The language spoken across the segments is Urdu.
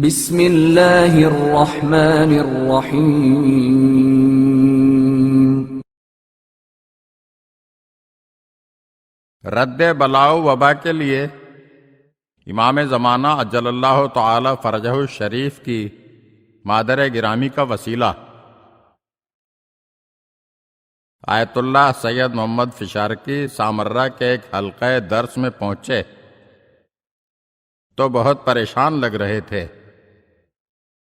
بسم اللہ الرحمن الرحیم۔ رد بلاء و وبا کے لیے امام زمانہ عجل اللہ تعالی فرجہ الشریف کی مادر گرامی کا وسیلہ آیت اللہ سید محمد فشارقی سامرہ کے ایک حلقہ درس میں پہنچے تو بہت پریشان لگ رہے تھے۔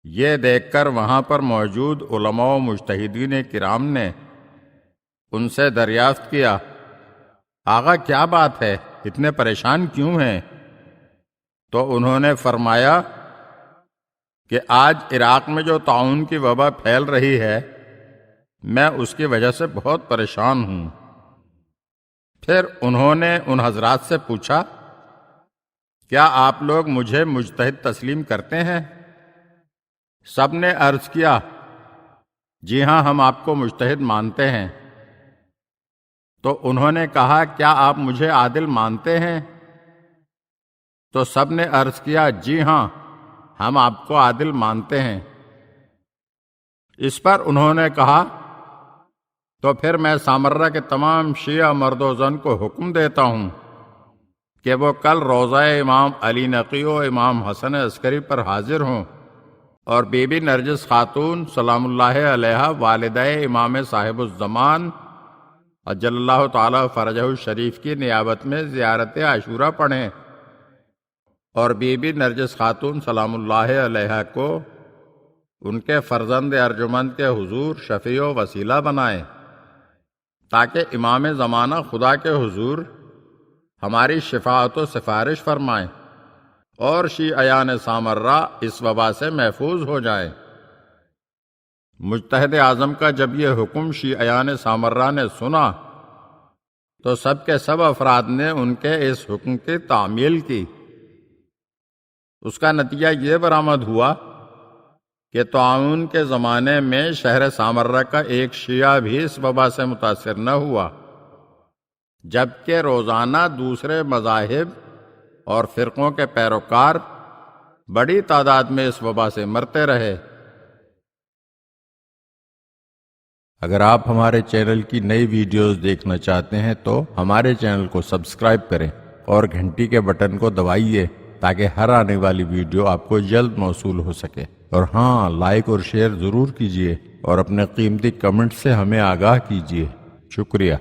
یہ دیکھ کر وہاں پر موجود علماء و مجتہدین کرام نے ان سے دریافت کیا، آغا کیا بات ہے، اتنے پریشان کیوں ہیں؟ تو انہوں نے فرمایا کہ آج عراق میں جو طاعون کی وبا پھیل رہی ہے میں اس کی وجہ سے بہت پریشان ہوں۔ پھر انہوں نے ان حضرات سے پوچھا، کیا آپ لوگ مجھے مجتہد تسلیم کرتے ہیں؟ سب نے عرض کیا، جی ہاں ہم آپ کو مجتہد مانتے ہیں۔ تو انہوں نے کہا، کیا آپ مجھے عادل مانتے ہیں؟ تو سب نے عرض کیا، جی ہاں ہم آپ کو عادل مانتے ہیں۔ اس پر انہوں نے کہا، تو پھر میں سامرہ کے تمام شیعہ مرد و زن کو حکم دیتا ہوں کہ وہ کل روضہ امام علی نقی و امام حسن عسکری پر حاضر ہوں اور بی بی نرجس خاتون سلام اللہ علیہا والدہ امام صاحب الزمان عجل اللہ تعالی فرجہ الشریف کی نیابت میں زیارت عاشورہ پڑھیں اور بی بی نرجس خاتون سلام اللہ علیہا کو ان کے فرزند ارجمند کے حضور شفیع و وسیلہ بنائیں تاکہ امام زمانہ خدا کے حضور ہماری شفاعت و سفارش فرمائیں اور شیعیان سامرہ اس وبا سے محفوظ ہو جائیں۔ مجتہد اعظم کا جب یہ حکم شیعیان سامرہ نے سنا تو سب کے سب افراد نے ان کے اس حکم کی تعمیل کی۔ اس کا نتیجہ یہ برآمد ہوا کہ طاعون کے زمانے میں شہر سامرہ کا ایک شیعہ بھی اس وبا سے متاثر نہ ہوا، جبکہ روزانہ دوسرے مذاہب اور فرقوں کے پیروکار بڑی تعداد میں اس وبا سے مرتے رہے۔ اگر آپ ہمارے چینل کی نئی ویڈیوز دیکھنا چاہتے ہیں تو ہمارے چینل کو سبسکرائب کریں اور گھنٹی کے بٹن کو دبائیے تاکہ ہر آنے والی ویڈیو آپ کو جلد موصول ہو سکے۔ اور ہاں، لائک اور شیئر ضرور کیجیے اور اپنے قیمتی کمنٹ سے ہمیں آگاہ کیجیے۔ شکریہ۔